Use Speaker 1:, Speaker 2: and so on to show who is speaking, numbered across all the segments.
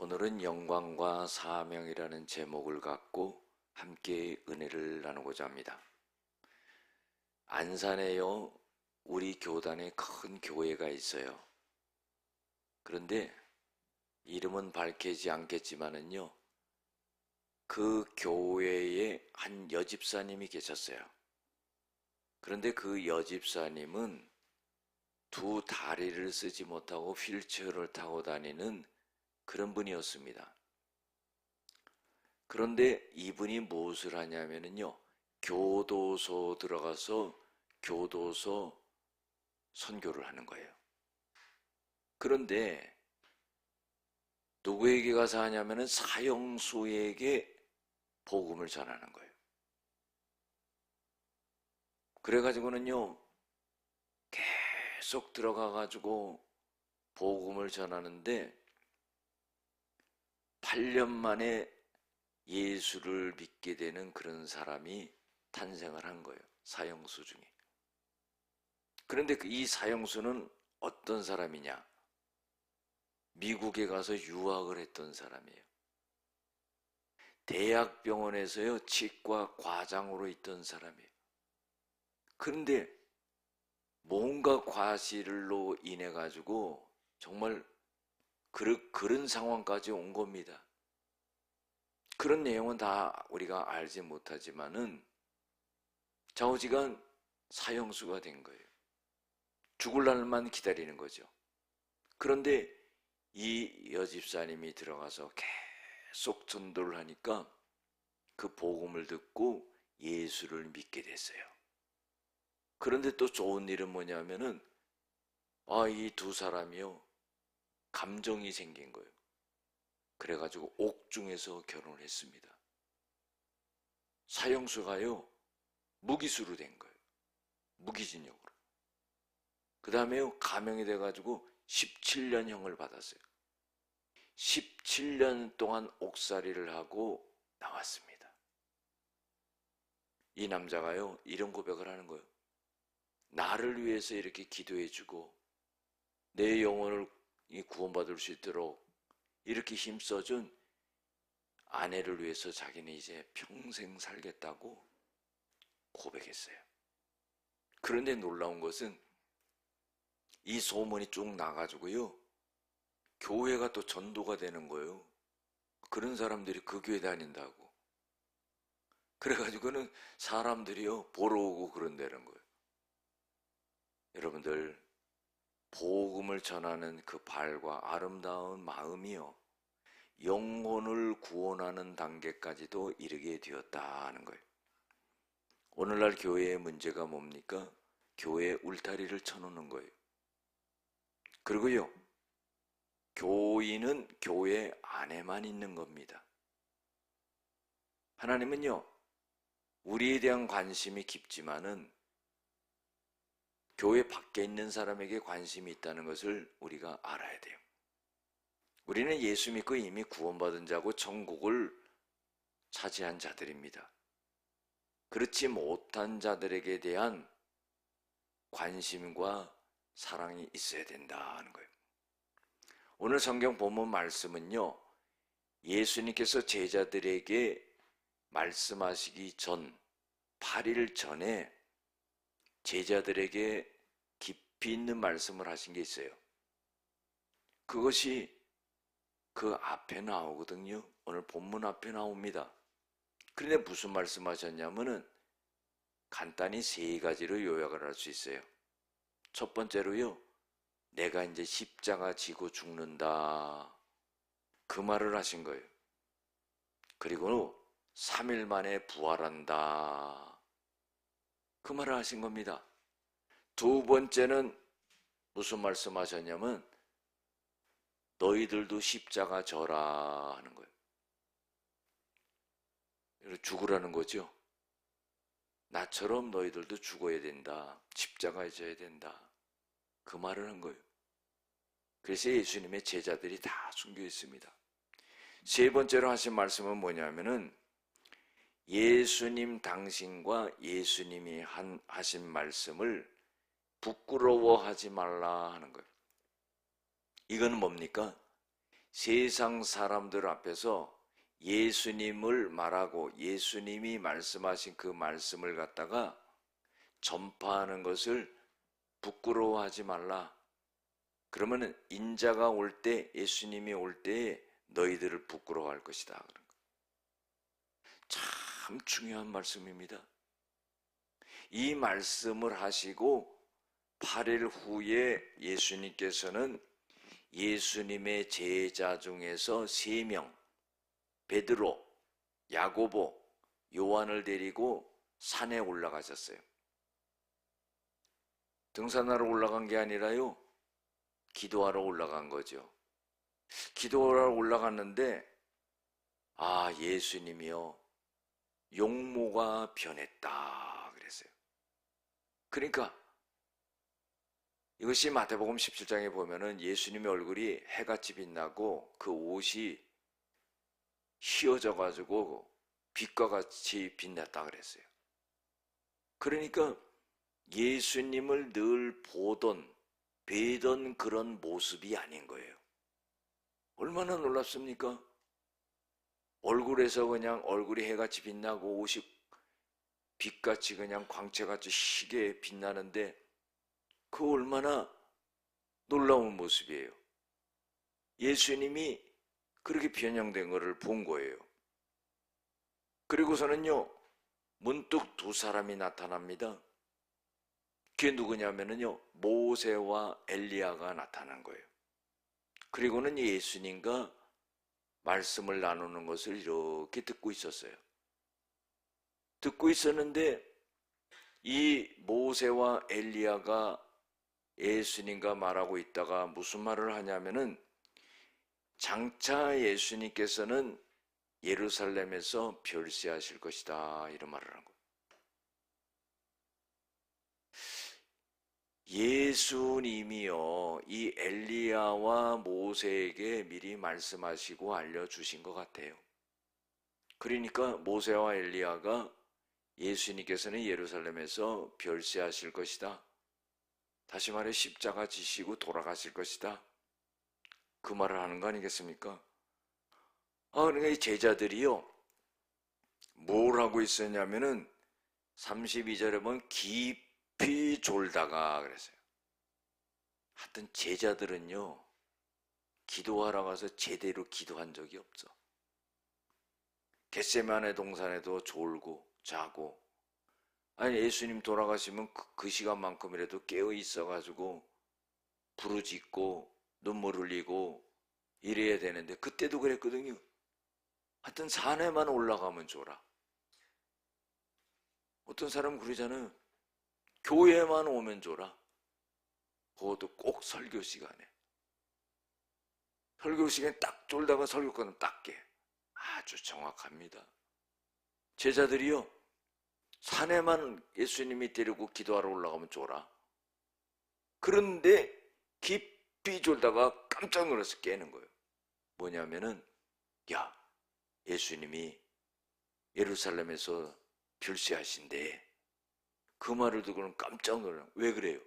Speaker 1: 오늘은 영광과 사명이라는 제목을 갖고 함께 은혜를 나누고자 합니다. 안산에요, 우리 교단에 큰 교회가 있어요. 그런데 이름은 밝히지 않겠지만은요, 그 교회에 한 여집사님이 계셨어요. 그런데 그 여집사님은 두 다리를 쓰지 못하고 휠체어를 타고 다니는 그런 분이었습니다. 그런데 이분이 무엇을 하냐면요, 교도소 들어가서 교도소 선교를 하는 거예요. 그런데 누구에게 가서 하냐면은 사형수에게 복음을 전하는 거예요. 그래가지고는요, 계속 들어가가지고 복음을 전하는데 8년 만에 예수를 믿게 되는 그런 사람이 탄생을 한 거예요. 사형수 중에. 그런데 이 사형수는 어떤 사람이냐? 미국에 가서 유학을 했던 사람이에요. 대학병원에서요, 치과 과장으로 있던 사람이에요. 그런데 뭔가 과실로 인해 가지고 정말 그런 상황까지 온 겁니다. 그런 내용은 다 우리가 알지 못하지만은 좌우지간 사형수가 된 거예요. 죽을 날만 기다리는 거죠. 그런데 이 여집사님이 들어가서 계속 전도를 하니까 그 복음을 듣고 예수를 믿게 됐어요. 그런데 또 좋은 일은 뭐냐면은 이 두 사람이요, 감정이 생긴 거예요. 그래가지고 옥중에서 결혼을 했습니다. 사형수가요, 무기수로 된 거예요. 무기징역으로. 그 다음에요, 감형이 돼가지고 17년형을 받았어요. 17년 동안 옥살이를 하고 나왔습니다. 이 남자가요, 이런 고백을 하는 거예요. 나를 위해서 이렇게 기도해주고 내 영혼을 구원받을 수 있도록 이렇게 힘써준 아내를 위해서 자기는 이제 평생 살겠다고 고백했어요. 그런데 놀라운 것은 이 소문이 쭉 나가지고요, 교회가 또 전도가 되는 거예요. 그런 사람들이 그 교회 다닌다고. 그래가지고는 사람들이요, 보러 오고 그런다는 거예요. 여러분들, 복음을 전하는 그 발과 아름다운 마음이요, 영혼을 구원하는 단계까지도 이르게 되었다는 거예요. 오늘날 교회의 문제가 뭡니까? 교회에 울타리를 쳐놓는 거예요. 그리고요, 교인은 교회 안에만 있는 겁니다. 하나님은요, 우리에 대한 관심이 깊지만은 교회 밖에 있는 사람에게 관심이 있다는 것을 우리가 알아야 돼요. 우리는 예수 믿고 이미 구원받은 자고 천국을 차지한 자들입니다. 그렇지 못한 자들에게 대한 관심과 사랑이 있어야 된다는 거예요. 오늘 성경 본문 말씀은요, 예수님께서 제자들에게 말씀하시기 전 8일 전에 제자들에게 깊이 있는 말씀을 하신 게 있어요. 그것이 그 앞에 나오거든요. 오늘 본문 앞에 나옵니다. 그런데 무슨 말씀하셨냐면은 간단히 세 가지로 요약을 할 수 있어요. 첫 번째로요, 내가 이제 십자가 지고 죽는다, 그 말을 하신 거예요. 그리고 3일 만에 부활한다, 그 말을 하신 겁니다. 두 번째는 무슨 말씀하셨냐면 너희들도 십자가 져라 하는 거예요. 죽으라는 거죠. 나처럼 너희들도 죽어야 된다, 십자가에 져야 된다, 그 말을 한 거예요. 그래서 예수님의 제자들이 다 숨겨 있습니다. 세 번째로 하신 말씀은 뭐냐면은 예수님 당신과 예수님이 하신 말씀을 부끄러워하지 말라 하는 거예요. 이건 뭡니까? 세상 사람들 앞에서 예수님을 말하고 예수님이 말씀하신 그 말씀을 갖다가 전파하는 것을 부끄러워하지 말라. 그러면 인자가 올 때, 예수님이 올 때에 너희들을 부끄러워할 것이다. 그런 거. 참 중요한 말씀입니다. 이 말씀을 하시고 8일 후에 예수님께서는 예수님의 제자 중에서 3명, 베드로, 야고보, 요한을 데리고 산에 올라가셨어요. 등산하러 올라간 게 아니라요, 기도하러 올라간 거죠. 기도하러 올라갔는데 예수님이요, 용모가 변했다 그랬어요. 그러니까 이것이 마태복음 17장에 보면은 예수님의 얼굴이 해같이 빛나고 그 옷이 휘어져 가지고 빛과 같이 빛났다 그랬어요. 그러니까 예수님을 늘 뵈던 그런 모습이 아닌 거예요. 얼마나 놀랍습니까? 얼굴에서 그냥 얼굴이 해같이 빛나고 옷이 빛같이 그냥 광채같이 희게 빛나는데 그 얼마나 놀라운 모습이에요. 예수님이 그렇게 변형된 것을 본 거예요. 그리고서는요, 문득 2사람이 나타납니다. 그게 누구냐면요, 모세와 엘리야가 나타난 거예요. 그리고는 예수님과 말씀을 나누는 것을 이렇게 듣고 있었어요. 듣고 있었는데 이 모세와 엘리야가 예수님과 말하고 있다가 무슨 말을 하냐면은 장차 예수님께서는 예루살렘에서 별세하실 것이다, 이런 말을 한 거예요. 예수님이요, 이 엘리야와 모세에게 미리 말씀하시고 알려주신 것 같아요. 그러니까 모세와 엘리야가 예수님께서는 예루살렘에서 별세하실 것이다, 다시 말해 십자가 지시고 돌아가실 것이다, 그 말을 하는 거 아니겠습니까? 그러니까 이 제자들이요, 뭘 하고 있었냐면은 32절에 보면 깊이 졸다가 그랬어요. 하여튼 제자들은요, 기도하러 가서 제대로 기도한 적이 없어. 겟세마네 동산에도 졸고 자고, 아니 예수님 돌아가시면 그 시간만큼이라도 깨어 있어가지고 부르짖고 눈물 흘리고 이래야 되는데 그때도 그랬거든요. 하여튼 산에만 올라가면 졸아. 어떤 사람은 그러잖아요. 교회만 오면 졸아. 그것도 꼭 설교 시간에. 설교 시간에 딱 졸다가 설교 끝나면 딱 깨. 아주 정확합니다. 제자들이요, 산에만 예수님이 데리고 기도하러 올라가면 졸아. 그런데 깊이 졸다가 깜짝 놀라서 깨는 거예요. 뭐냐면은, 야, 예수님이 예루살렘에서 별세하신대. 그 말을 듣고는 깜짝 놀라. 왜 그래요?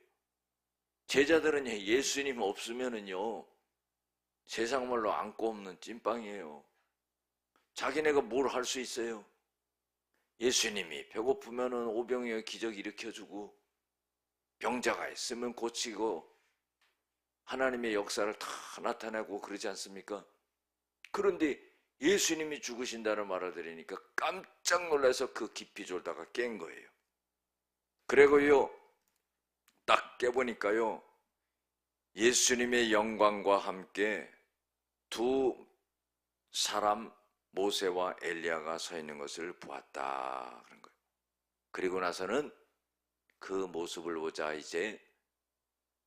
Speaker 1: 제자들은 예수님 없으면은요, 세상 말로 안고 없는 찐빵이에요. 자기네가 뭘 할 수 있어요? 예수님이 배고프면은 오병이어 기적 일으켜주고, 병자가 있으면 고치고, 하나님의 역사를 다 나타내고 그러지 않습니까? 그런데 예수님이 죽으신다는 말을 들으니까 깜짝 놀라서 그 깊이 졸다가 깬 거예요. 그리고요, 딱 깨보니까요, 예수님의 영광과 함께 2사람, 모세와 엘리야가 서 있는 것을 보았다, 그런 거예요. 그리고 나서는 그 모습을 보자 이제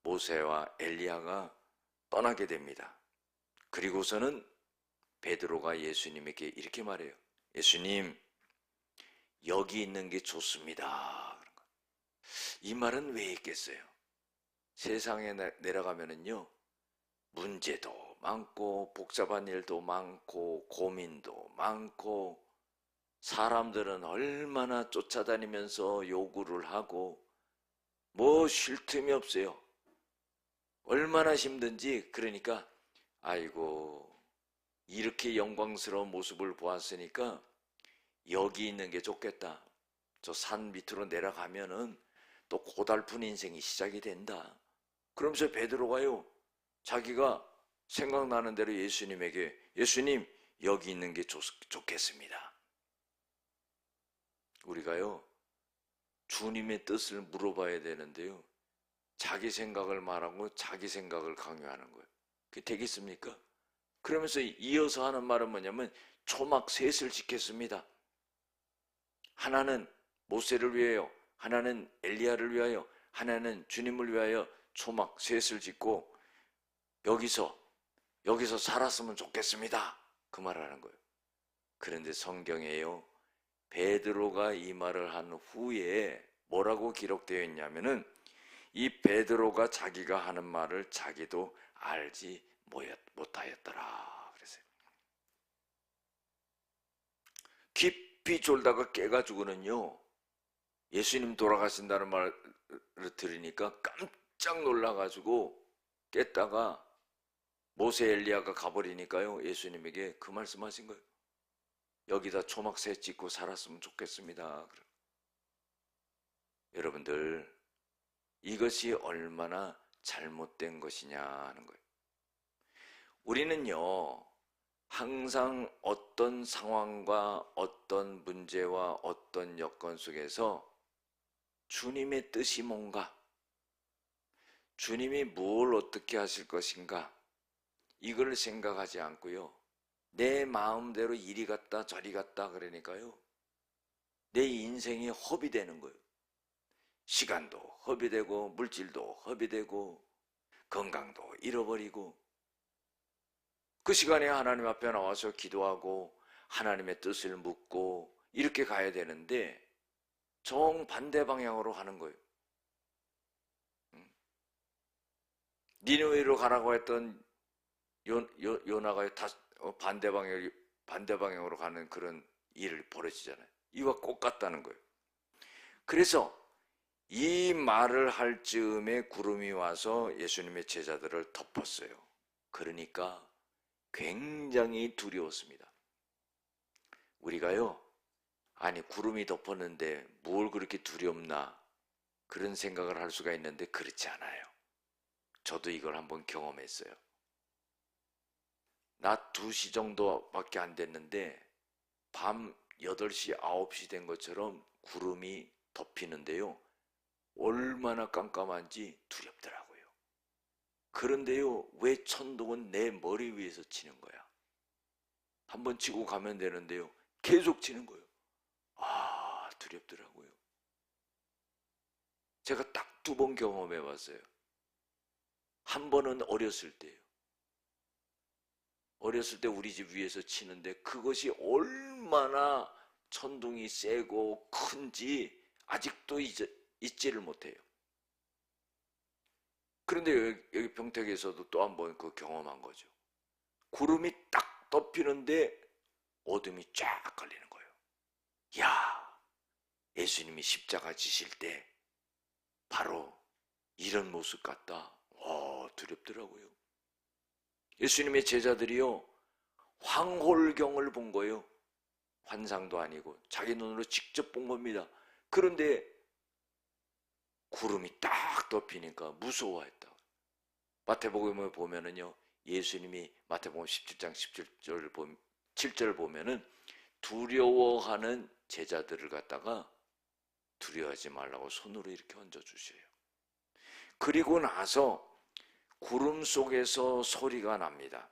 Speaker 1: 모세와 엘리야가 떠나게 됩니다. 그리고서는 베드로가 예수님에게 이렇게 말해요. 예수님, 여기 있는 게 좋습니다. 이 말은 왜 있겠어요? 세상에 내려가면은요, 문제도 많고 복잡한 일도 많고 고민도 많고, 사람들은 얼마나 쫓아다니면서 요구를 하고 뭐 쉴 틈이 없어요. 얼마나 힘든지. 그러니까 아이고, 이렇게 영광스러운 모습을 보았으니까 여기 있는 게 좋겠다. 저 산 밑으로 내려가면은 또 고달픈 인생이 시작이 된다. 그러면서 베드로가요, 자기가 생각나는 대로 예수님에게, 예수님 여기 있는 게 좋겠습니다. 우리가요, 주님의 뜻을 물어봐야 되는데요, 자기 생각을 말하고 자기 생각을 강요하는 거예요. 그게 되겠습니까? 그러면서 이어서 하는 말은 뭐냐면 초막 셋을 짓겠습니다. 하나는 모세를 위하여, 하나는 엘리야를 위하여, 하나는 주님을 위하여 초막 셋을 짓고 여기서 살았으면 좋겠습니다. 그 말을 하는 거예요. 그런데 성경에요, 베드로가 이 말을 한 후에 뭐라고 기록되어 있냐면은 이 베드로가 자기가 하는 말을 자기도 알지 못하였더라 그랬어요. 깊이 졸다가 깨가지고는요, 예수님 돌아가신다는 말을 들으니까 깜짝 놀라가지고 깼다가 모세 엘리야가 가버리니까요, 예수님에게 그 말씀하신 거예요. 여기다 초막 셋 짓고 살았으면 좋겠습니다. 여러분들, 이것이 얼마나 잘못된 것이냐 하는 거예요. 우리는요, 항상 어떤 상황과 어떤 문제와 어떤 여건 속에서 주님의 뜻이 뭔가, 주님이 뭘 어떻게 하실 것인가, 이걸 생각하지 않고요, 내 마음대로 이리 갔다 저리 갔다 그러니까요, 내 인생이 허비되는 거예요. 시간도 허비되고 물질도 허비되고 건강도 잃어버리고, 그 시간에 하나님 앞에 나와서 기도하고 하나님의 뜻을 묻고 이렇게 가야 되는데 정반대 방향으로 가는 거예요. 니느웨로 가라고 했던 요나가 반대 방향으로 가는 그런 일을 벌어지잖아요. 이와 똑같다는 거예요. 그래서 이 말을 할 즈음에 구름이 와서 예수님의 제자들을 덮었어요. 그러니까 굉장히 두려웠습니다. 우리가요, 아니 구름이 덮었는데 뭘 그렇게 두렵나, 그런 생각을 할 수가 있는데 그렇지 않아요. 저도 이걸 한번 경험했어요. 낮 2시 정도밖에 안 됐는데 밤 8시, 9시 된 것처럼 구름이 덮이는데요, 얼마나 깜깜한지 두렵더라고요. 그런데요, 왜 천둥은 내 머리 위에서 치는 거야? 한번 치고 가면 되는데요, 계속 치는 거예요. 아, 두렵더라고요. 제가 딱 2번 경험해 봤어요. 한 번은 어렸을 때예요. 어렸을 때 우리 집 위에서 치는데 그것이 얼마나 천둥이 세고 큰지 아직도 잊지를 못해요. 그런데 여기 평택에서도 또 한 번 그 경험한 거죠. 구름이 딱 덮이는데 어둠이 쫙 걸리는 거예요. 야, 예수님이 십자가 지실 때 바로 이런 모습 같다. 두렵더라고요. 예수님의 제자들이요, 황홀경을 본 거예요. 환상도 아니고 자기 눈으로 직접 본 겁니다. 그런데 구름이 딱 덮이니까 무서워했다. 마태복음을 보면은요, 예수님이 마태복음 17장 7절 보면은 두려워하는 제자들을 갖다가 두려워하지 말라고 손으로 이렇게 얹어주셔요. 그리고 나서 구름 속에서 소리가 납니다.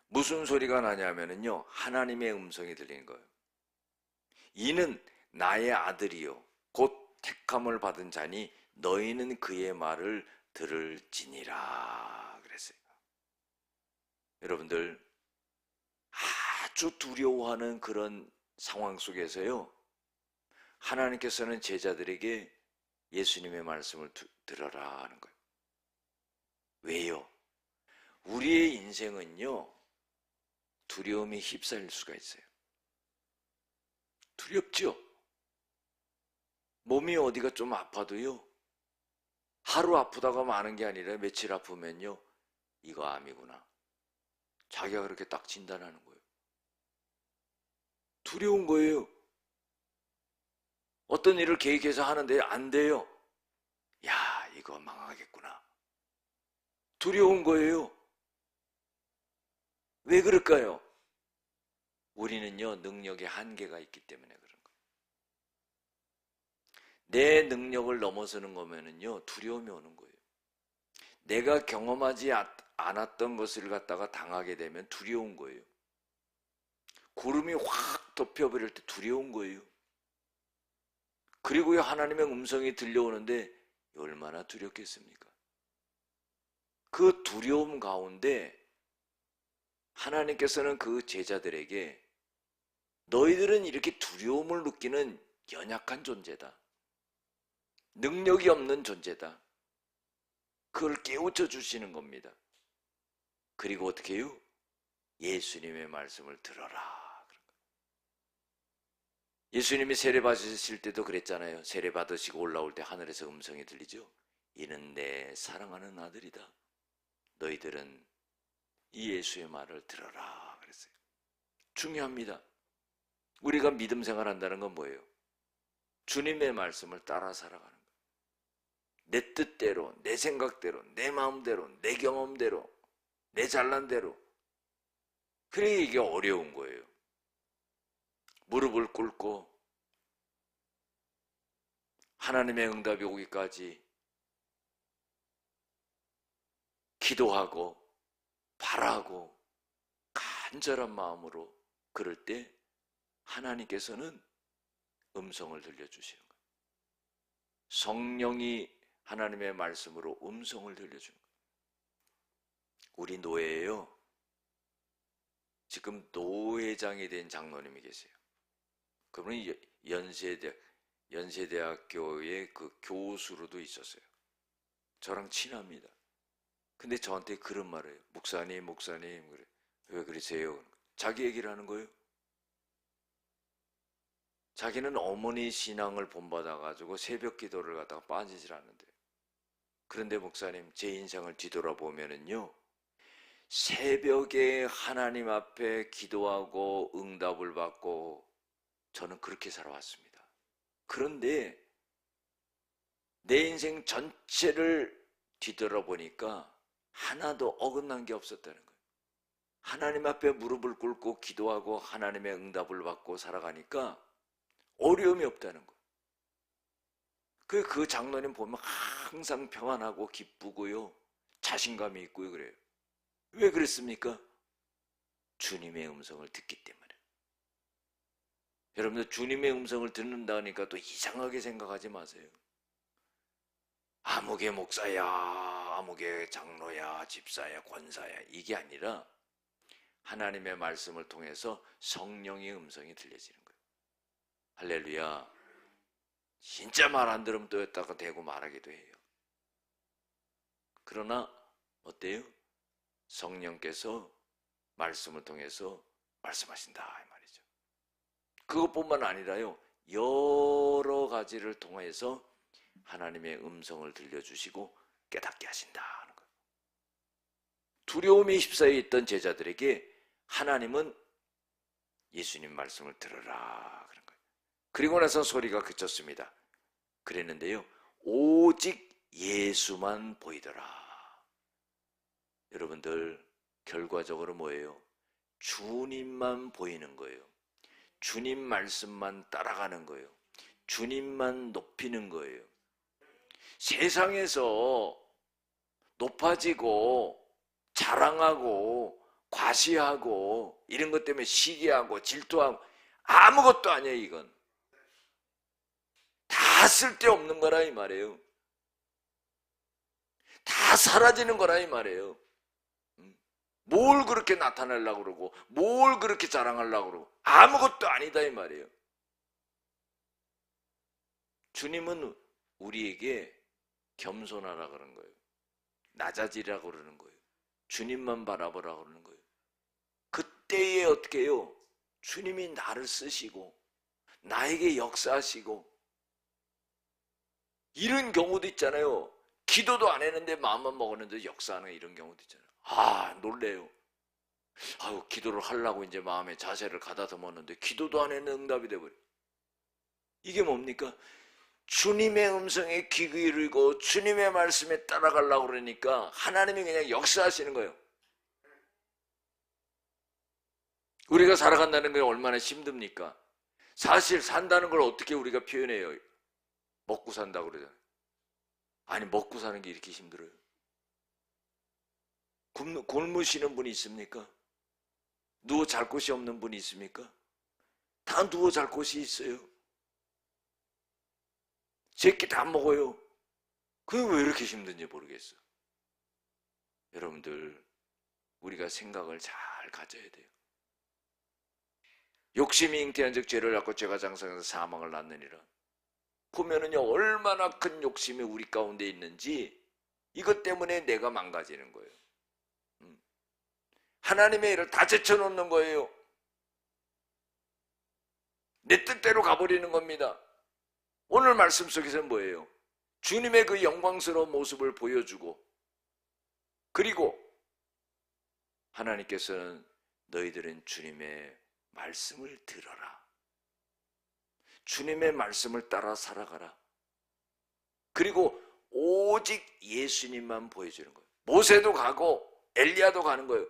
Speaker 1: 무슨 소리가 나냐면요, 하나님의 음성이 들리는 거예요. 이는 나의 아들이요 곧 택함을 받은 자니 너희는 그의 말을 들을지니라 그랬어요. 여러분들, 아주 두려워하는 그런 상황 속에서요, 하나님께서는 제자들에게 예수님의 말씀을 들어라 하는 거예요. 왜요? 우리의 인생은요, 두려움이 휩싸일 수가 있어요. 두렵죠? 몸이 어디가 좀 아파도요, 하루 아프다가 마는 게 아니라 며칠 아프면요, 이거 암이구나, 자기가 그렇게 딱 진단하는 거예요. 두려운 거예요. 어떤 일을 계획해서 하는데 안 돼요. 야, 이거 망하겠구나. 두려운 거예요. 왜 그럴까요? 우리는요, 능력의 한계가 있기 때문에 그런 거예요. 내 능력을 넘어서는 거면은요, 두려움이 오는 거예요. 내가 경험하지 않았던 것을 갖다가 당하게 되면 두려운 거예요. 구름이 확 덮여버릴 때 두려운 거예요. 그리고요, 하나님의 음성이 들려오는데 얼마나 두렵겠습니까? 그 두려움 가운데 하나님께서는 그 제자들에게 너희들은 이렇게 두려움을 느끼는 연약한 존재다. 능력이 없는 존재다. 그걸 깨우쳐 주시는 겁니다. 그리고 어떻게 해요? 예수님의 말씀을 들어라. 예수님이 세례 받으실 때도 그랬잖아요. 세례 받으시고 올라올 때 하늘에서 음성이 들리죠. 이는 내 사랑하는 아들이다. 너희들은 이 예수의 말을 들어라 그랬어요. 중요합니다. 우리가 믿음 생활한다는 건 뭐예요? 주님의 말씀을 따라 살아가는 거예요. 내 뜻대로, 내 생각대로, 내 마음대로, 내 경험대로, 내 잘난 대로. 그래 이게 어려운 거예요. 무릎을 꿇고 하나님의 응답이 오기까지 기도하고 바라고 간절한 마음으로 그럴 때 하나님께서는 음성을 들려주시는 거예요. 성령이 하나님의 말씀으로 음성을 들려주는 거예요. 우리 노예예요. 지금 노회장이 된 장로님이 계세요. 그분이 연세대학교의 그 교수로도 있었어요. 저랑 친합니다. 근데 저한테 그런 말을 해요. 목사님 그래. 왜 그러세요? 자기 얘기를 하는 거예요. 자기는 어머니 신앙을 본받아가지고 새벽 기도를 갖다가 빠지질 않는데요. 그런데 목사님, 제 인생을 뒤돌아보면은요, 새벽에 하나님 앞에 기도하고 응답을 받고 저는 그렇게 살아왔습니다. 그런데 내 인생 전체를 뒤돌아보니까 하나도 어긋난 게 없었다는 거예요. 하나님 앞에 무릎을 꿇고 기도하고 하나님의 응답을 받고 살아가니까 어려움이 없다는 거예요. 그 장로님 보면 항상 평안하고 기쁘고요, 자신감이 있고요, 그래요. 왜 그랬습니까? 주님의 음성을 듣기 때문에. 여러분들 주님의 음성을 듣는다니까 또 이상하게 생각하지 마세요. 아무개 목사야, 아무개 장로야, 집사야, 권사야, 이게 아니라 하나님의 말씀을 통해서 성령의 음성이 들려지는 거예요. 할렐루야. 진짜 말 안 들으면 또 여기다가 대고 말하기도 해요. 그러나 어때요? 성령께서 말씀을 통해서 말씀하신다 이 말이죠. 그것뿐만 아니라요, 여러 가지를 통해서 하나님의 음성을 들려주시고 깨닫게 하신다 하는 거예요. 두려움에 휩싸여 있던 제자들에게 하나님은 예수님 말씀을 들으라 그런 거예요. 그리고 나서 소리가 그쳤습니다. 그랬는데요, 오직 예수만 보이더라. 여러분들 결과적으로 뭐예요? 주님만 보이는 거예요. 주님 말씀만 따라가는 거예요. 주님만 높이는 거예요. 세상에서 높아지고 자랑하고 과시하고 이런 것 때문에 시기하고 질투하고 아무것도 아니에요. 이건 다 쓸데없는 거라 이 말이에요. 다 사라지는 거라 이 말이에요. 뭘 그렇게 나타내려고 그러고 뭘 그렇게 자랑하려고 그러고 아무것도 아니다 이 말이에요. 주님은 우리에게 겸손하라 그러는 거예요. 낮아지라고 그러는 거예요. 주님만 바라보라고 그러는 거예요. 그때에 어떻게 해요? 주님이 나를 쓰시고 나에게 역사하시고 이런 경우도 있잖아요. 기도도 안 했는데 마음만 먹었는데 역사하는 이런 경우도 있잖아요. 아, 놀래요. 아유, 기도를 하려고 이제 마음의 자세를 가다듬었는데 기도도 안 했는 응답이 돼버려. 이게 뭡니까? 주님의 음성에 귀 기울이고 주님의 말씀에 따라가려고 그러니까 하나님이 그냥 역사하시는 거예요. 우리가 살아간다는 게 얼마나 힘듭니까? 사실 산다는 걸 어떻게 우리가 표현해요? 먹고 산다고 그러잖아요. 아니, 먹고 사는 게 이렇게 힘들어요? 굶으시는 분이 있습니까? 누워 잘 곳이 없는 분이 있습니까? 다 누워 잘 곳이 있어요. 제끼 다 먹어요. 그게 왜 이렇게 힘든지 모르겠어. 여러분들, 우리가 생각을 잘 가져야 돼요. 욕심이 잉태한 즉 죄를 낳고 죄가 장성해서 사망을 낳느니라. 보면은요, 얼마나 큰 욕심이 우리 가운데 있는지 이것 때문에 내가 망가지는 거예요. 하나님의 일을 다 제쳐놓는 거예요. 내 뜻대로 가버리는 겁니다. 오늘 말씀 속에서는 뭐예요? 주님의 그 영광스러운 모습을 보여주고, 그리고 하나님께서는 너희들은 주님의 말씀을 들어라. 주님의 말씀을 따라 살아가라. 그리고 오직 예수님만 보여주는 거예요. 모세도 가고 엘리야도 가는 거예요.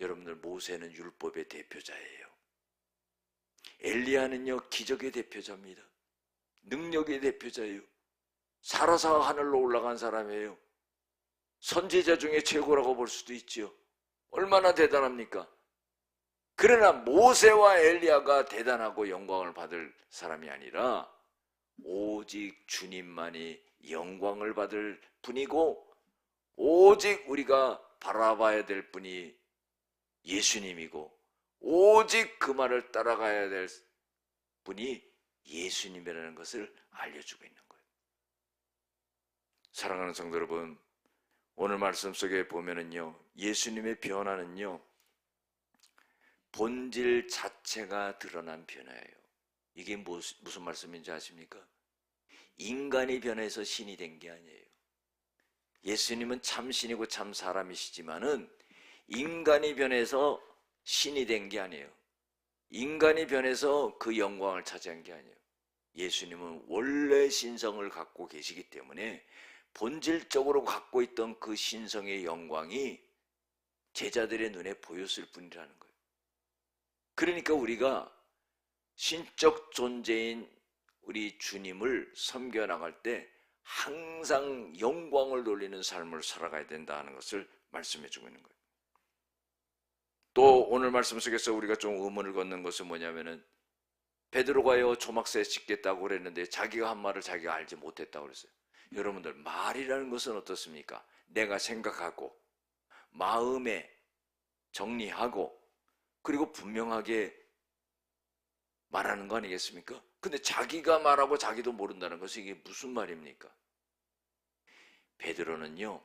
Speaker 1: 여러분들, 모세는 율법의 대표자예요. 엘리야는요, 기적의 대표자입니다. 능력의 대표자예요. 살아서 하늘로 올라간 사람이에요. 선지자 중에 최고라고 볼 수도 있지요. 얼마나 대단합니까? 그러나 모세와 엘리야가 대단하고 영광을 받을 사람이 아니라 오직 주님만이 영광을 받을 분이고, 오직 우리가 바라봐야 될 분이 예수님이고, 오직 그 말을 따라가야 될 분이 예수님이라는 것을 알려주고 있는 거예요. 사랑하는 성도 여러분, 오늘 말씀 속에 보면은요, 예수님의 변화는요, 본질 자체가 드러난 변화예요. 이게 무슨 말씀인지 아십니까? 인간이 변해서 신이 된 게 아니에요. 예수님은 참 신이고 참 사람이시지만은 인간이 변해서 신이 된 게 아니에요. 인간이 변해서 그 영광을 차지한 게 아니에요. 예수님은 원래 신성을 갖고 계시기 때문에 본질적으로 갖고 있던 그 신성의 영광이 제자들의 눈에 보였을 뿐이라는 거예요. 그러니까 우리가 신적 존재인 우리 주님을 섬겨 나갈 때 항상 영광을 돌리는 삶을 살아가야 된다는 것을 말씀해 주고 있는 거예요. 또 오늘 말씀 속에서 우리가 좀 의문을 걷는 것은 뭐냐면은, 베드로가요 조막새에 씻겠다고 그랬는데 자기가 한 말을 자기가 알지 못했다고 그랬어요. 여러분들, 말이라는 것은 어떻습니까? 내가 생각하고 마음에 정리하고 그리고 분명하게 말하는 거 아니겠습니까? 근데 자기가 말하고 자기도 모른다는 것은 이게 무슨 말입니까? 베드로는요,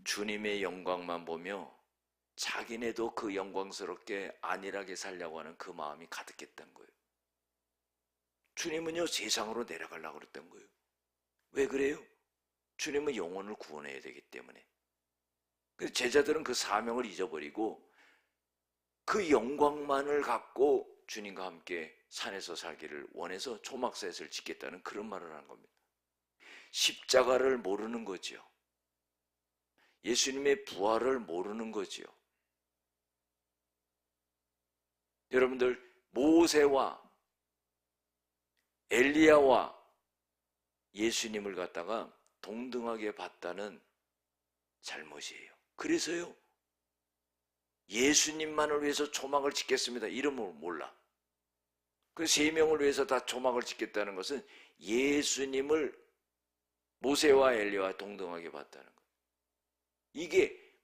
Speaker 1: 주님의 영광만 보며 자기네도 그 영광스럽게 안일하게 살려고 하는 그 마음이 가득했던 거예요. 주님은요, 세상으로 내려가려고 그랬던 거예요. 왜 그래요? 주님은 영혼을 구원해야 되기 때문에. 그래서 제자들은 그 사명을 잊어버리고 그 영광만을 갖고 주님과 함께 산에서 살기를 원해서 초막셋을 짓겠다는 그런 말을 하는 겁니다. 십자가를 모르는 거죠. 예수님의 부활을 모르는 거죠. 여러분들, 모세와 엘리야와 예수님을 갖다가 동등하게 봤다는 잘못이에요. 그래서요, 예수님만을 위해서 초막을 짓겠습니다 이름을 몰라. 그 세 명을 위해서 다 초막을 짓겠다는 것은 예수님을 모세와 엘리야와 동등하게 봤다는 거예요. 이게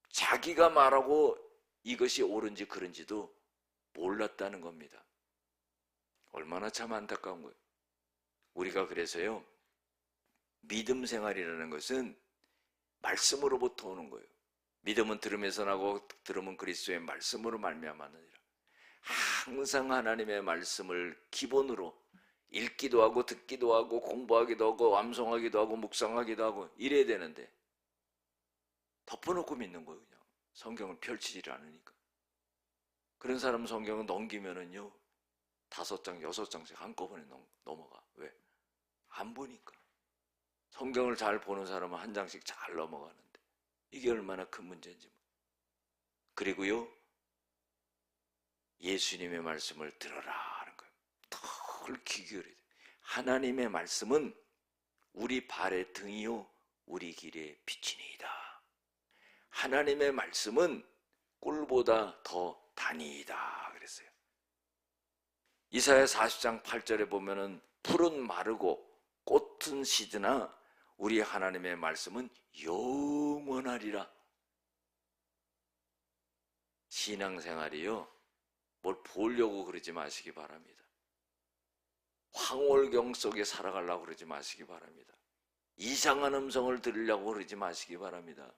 Speaker 1: 자기가 말하고 이것이 옳은지 그른지도 몰랐다는 겁니다. 얼마나 참 안타까운 거예요. 우리가 그래서요, 믿음 생활이라는 것은 말씀으로부터 오는 거예요. 믿음은 들음에서 나고 들음은 그리스도의 말씀으로 말미암았느니라. 항상 하나님의 말씀을 기본으로 읽기도 하고 듣기도 하고 공부하기도 하고 암송하기도 하고 묵상하기도 하고 이래야 되는데 덮어놓고 믿는 거예요. 그냥 성경을 펼치질 않으니까. 그런 사람 성경을 넘기면은요 5장, 6장씩 한꺼번에 넘어가. 왜? 안 보니까. 성경을 잘 보는 사람은 한 장씩 잘 넘어가는데 이게 얼마나 큰 문제인지. 그리고요 예수님의 말씀을 들어라 하는 거예요. 덜 귀 기울여야 돼요. 하나님의 말씀은 우리 발의 등이요 우리 길의 빛이니이다. 하나님의 말씀은 꿀보다 더 단이이다 그랬어요. 이사야 40장 8절에 보면은 풀은 마르고 꽃은 시드나 우리 하나님의 말씀은 영원하리라. 신앙생활이요 뭘 보려고 그러지 마시기 바랍니다. 황홀경 속에 살아가려고 그러지 마시기 바랍니다. 이상한 음성을 들으려고 그러지 마시기 바랍니다.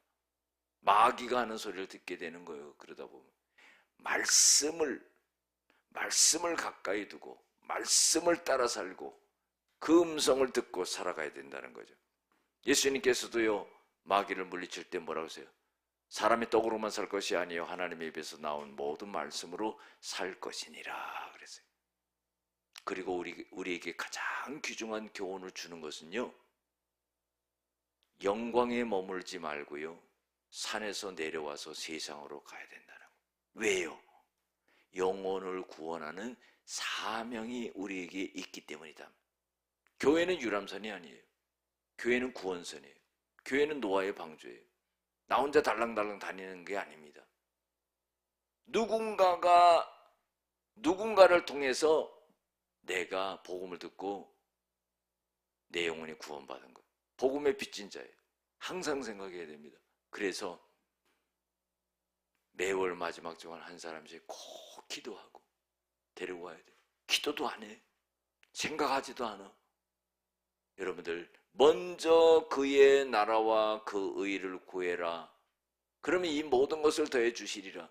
Speaker 1: 마귀가 하는 소리를 듣게 되는 거예요. 그러다 보면 말씀을 가까이 두고 말씀을 따라 살고 그 음성을 듣고 살아가야 된다는 거죠. 예수님께서도요 마귀를 물리칠 때 뭐라고 하세요? 사람의 떡으로만 살 것이 아니요 하나님의 입에서 나온 모든 말씀으로 살 것이니라 그랬어요. 그리고 우리에게 가장 귀중한 교훈을 주는 것은요 영광에 머물지 말고요 산에서 내려와서 세상으로 가야 된다는 거예요. 왜요? 영혼을 구원하는 사명이 우리에게 있기 때문이다. 교회는 유람선이 아니에요. 교회는 구원선이에요. 교회는 노아의 방주예요. 나 혼자 달랑달랑 다니는 게 아닙니다. 누군가를 통해서 내가 복음을 듣고 내 영혼이 구원받은 거예요. 복음의 빚진 자예요. 항상 생각해야 됩니다. 그래서 매월 마지막 주간 한 사람씩 꼭 기도하고 데리고 와야 돼요. 기도도 안 해. 생각하지도 않아. 여러분들 먼저 그의 나라와 그 의를 구해라. 그러면 이 모든 것을 더해 주시리라.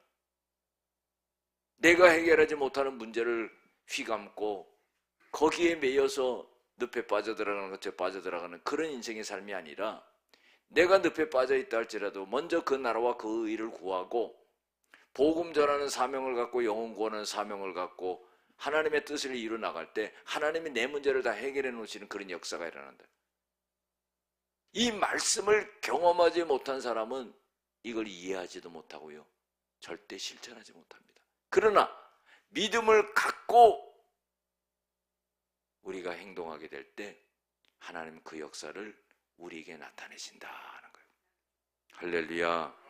Speaker 1: 내가 해결하지 못하는 문제를 휘감고 거기에 매여서 늪에 빠져들어가는 것처럼 빠져들어가는 그런 인생의 삶이 아니라 내가 늪에 빠져있다 할지라도 먼저 그 나라와 그 의를 구하고 복음 전하는 사명을 갖고 영혼 구원하는 사명을 갖고 하나님의 뜻을 이루 나갈 때 하나님이 내 문제를 다 해결해 놓으시는 그런 역사가 일어난다. 이 말씀을 경험하지 못한 사람은 이걸 이해하지도 못하고요 절대 실천하지 못합니다. 그러나 믿음을 갖고 우리가 행동하게 될 때 하나님 그 역사를 우리에게 나타내신다 하는 거예요. 할렐루야.